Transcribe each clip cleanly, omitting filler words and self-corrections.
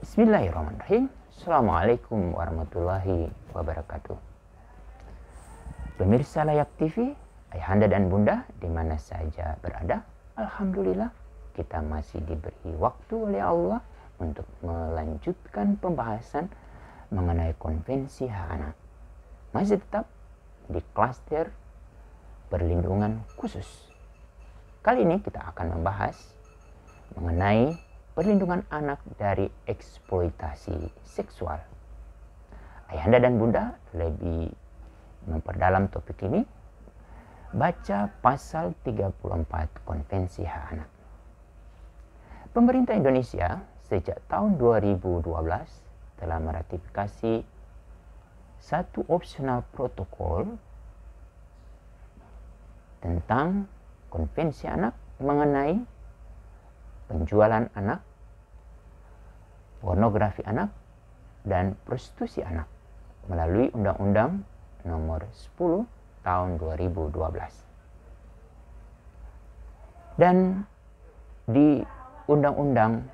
Bismillahirrahmanirrahim. Assalamualaikum warahmatullahi wabarakatuh. Pemirsa Layak TV, ayahanda dan bunda di mana saja berada, alhamdulillah kita masih diberi waktu oleh Allah untuk melanjutkan pembahasan mengenai konvensi hak anak. Masih tetap di klaster perlindungan khusus. Kali ini kita akan membahas mengenai perlindungan anak dari eksploitasi seksual. Ayahanda dan bunda lebih memperdalam topik ini, baca pasal 34 Konvensi Hak Anak. Pemerintah Indonesia sejak tahun 2012 telah meratifikasi satu opsional protokol tentang konvensi anak mengenai penjualan anak, pornografi anak, dan prostitusi anak melalui Undang-Undang Nomor 10 Tahun 2012. Dan di Undang-Undang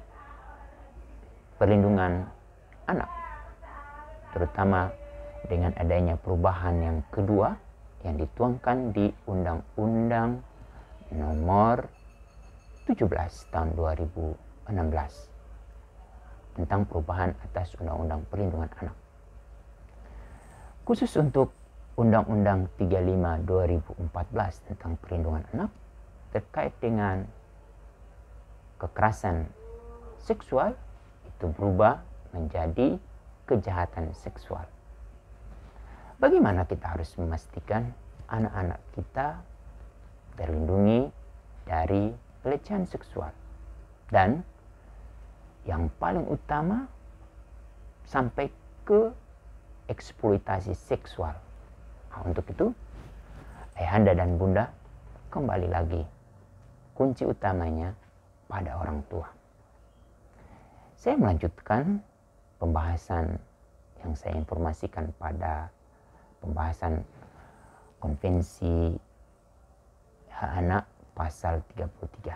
Perlindungan Anak, terutama dengan adanya perubahan yang kedua yang dituangkan di Undang-Undang Nomor 17 Tahun 2016 tentang perubahan atas Undang-Undang Perlindungan Anak. Khusus untuk Undang-Undang 35 2014 tentang perlindungan anak terkait dengan kekerasan seksual itu berubah menjadi kejahatan seksual. Bagaimana kita harus memastikan anak-anak kita terlindungi dari pelecehan seksual dan yang paling utama sampai ke eksploitasi seksual. Nah, untuk itu ayahanda dan bunda kembali lagi kunci utamanya pada orang tua. Saya melanjutkan pembahasan yang saya informasikan pada pembahasan konvensi hak anak pasal 33.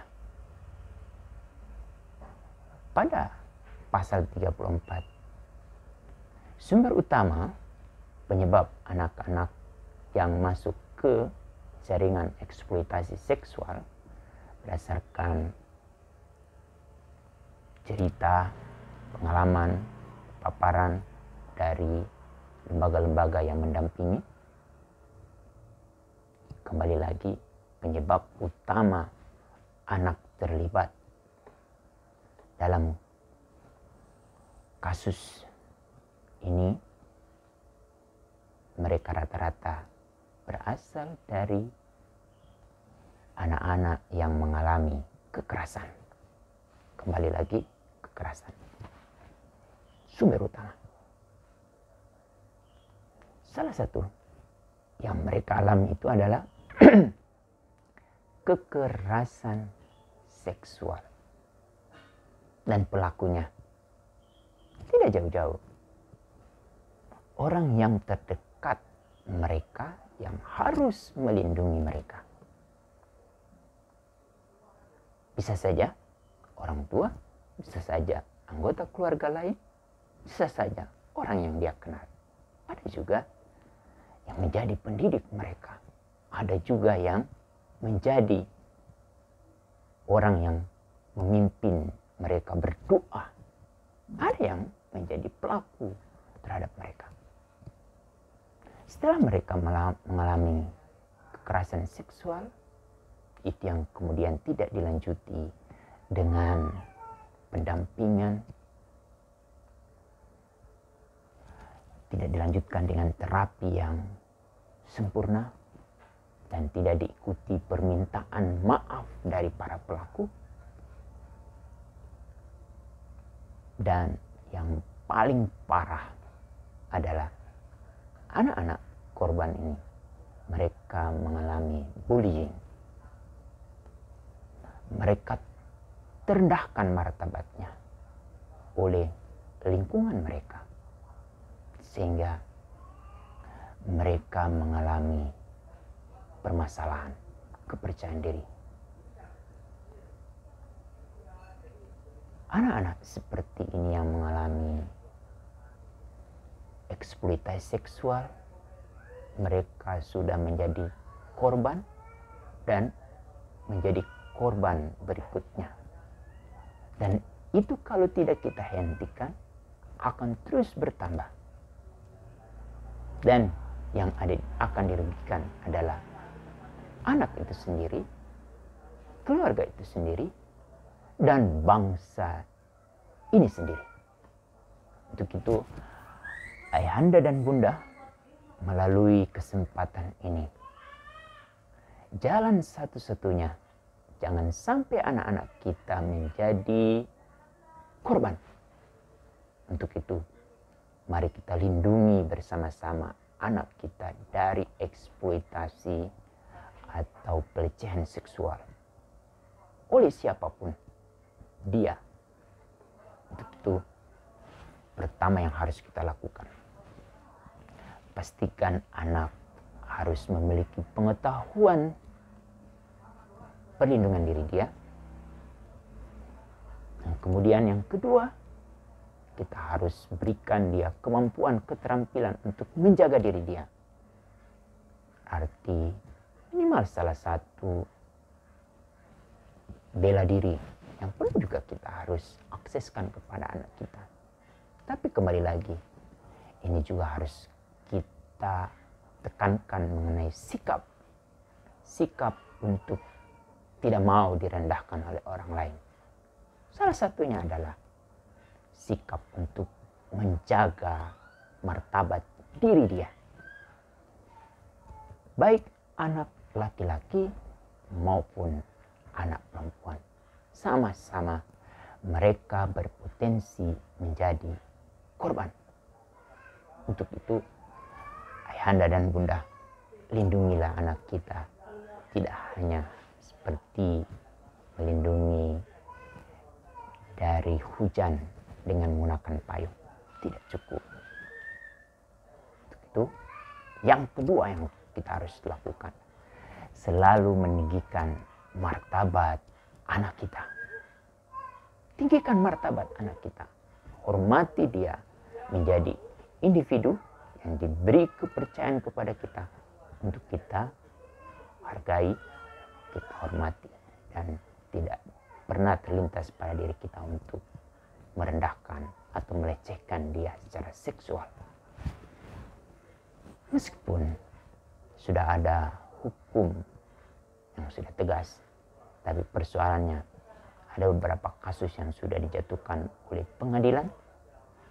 Pada pasal 34, sumber utama penyebab anak-anak yang masuk ke jaringan eksploitasi seksual berdasarkan cerita, pengalaman, paparan dari lembaga-lembaga yang mendampingi. Kembali lagi, penyebab utama anak terlibat dalam kasus ini, mereka rata-rata berasal dari anak-anak yang mengalami kekerasan. Kembali lagi, kekerasan. Sumber utama. Salah satu yang mereka alami itu adalah kekerasan seksual. Dan pelakunya tidak jauh-jauh. Orang yang terdekat mereka yang harus melindungi mereka. Bisa saja orang tua, bisa saja anggota keluarga lain, bisa saja orang yang dia kenal. Ada juga yang menjadi pendidik mereka. Ada juga yang menjadi orang yang memimpin mereka berdoa. Ada yang menjadi pelaku terhadap mereka. Setelah mereka mengalami kekerasan seksual, itu yang kemudian tidak dilanjuti dengan pendampingan, tidak dilanjutkan dengan terapi yang sempurna, dan tidak diikuti permintaan maaf dari para pelaku. Dan yang paling parah adalah anak-anak korban ini. Mereka mengalami bullying. Mereka terendahkan martabatnya oleh lingkungan mereka. Sehingga mereka mengalami permasalahan kepercayaan diri. Anak-anak seperti ini yang mengalami eksploitasi seksual, mereka sudah menjadi korban dan menjadi korban berikutnya. Dan itu kalau tidak kita hentikan akan terus bertambah. Dan yang akan dirugikan adalah anak itu sendiri, keluarga itu sendiri, dan bangsa ini sendiri. Untuk itu, ayahanda dan bunda melalui kesempatan ini, jalan satu-satunya, jangan sampai anak-anak kita menjadi korban. Untuk itu, mari kita lindungi bersama-sama anak kita dari eksploitasi atau pelecehan seksual oleh siapapun dia. Untuk itu, pertama yang harus kita lakukan, pastikan anak harus memiliki pengetahuan perlindungan diri dia. Dan kemudian yang kedua, kita harus berikan dia kemampuan, keterampilan untuk menjaga diri dia. Arti minimal salah satu bela diri yang perlu juga kita harus akseskan kepada anak kita. Tapi kembali lagi, ini juga harus kita tekankan mengenai sikap untuk tidak mau direndahkan oleh orang lain. Salah satunya adalah sikap untuk menjaga martabat diri dia. Baik anak laki-laki maupun anak perempuan, sama-sama mereka berpotensi menjadi korban. Untuk itu, ayahanda dan bunda, lindungilah anak kita. Tidak hanya seperti melindungi dari hujan dengan menggunakan payung. Tidak cukup. Untuk itu, yang kedua yang kita harus lakukan, selalu meninggikan martabat anak kita. Tinggikan martabat anak kita. Hormati dia menjadi individu yang diberi kepercayaan kepada kita untuk kita hargai, kita hormati, dan tidak pernah terlintas pada diri kita untuk merendahkan atau melecehkan dia secara seksual. Meskipun sudah ada hukum yang sudah tegas, tapi persoalannya ada beberapa kasus yang sudah dijatuhkan oleh pengadilan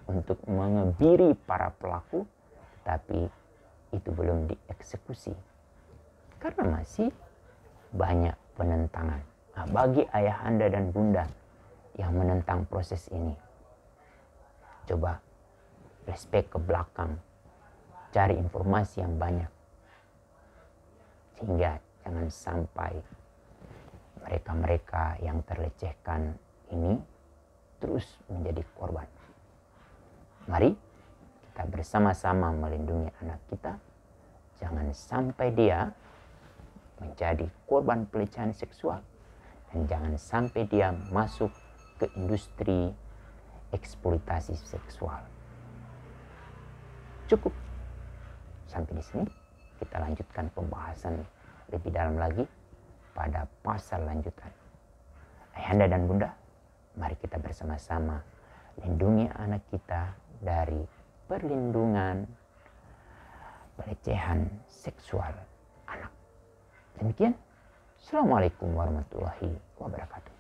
untuk mengebiri para pelaku, tapi itu belum dieksekusi karena masih banyak penentangan. Nah, bagi ayahanda dan bunda yang menentang proses ini, coba flashback ke belakang, cari informasi yang banyak, sehingga jangan sampai mereka-mereka yang terlecehkan ini terus menjadi korban. Mari kita bersama-sama melindungi anak kita, jangan sampai dia menjadi korban pelecehan seksual, dan jangan sampai dia masuk ke industri eksploitasi seksual. Cukup sampai di sini. Kita lanjutkan pembahasan lebih dalam lagi pada pasal lanjutan. Ayahanda dan bunda, mari kita bersama-sama lindungi anak kita dari perlindungan pelecehan seksual anak. Demikian, Assalamualaikum warahmatullahi wabarakatuh.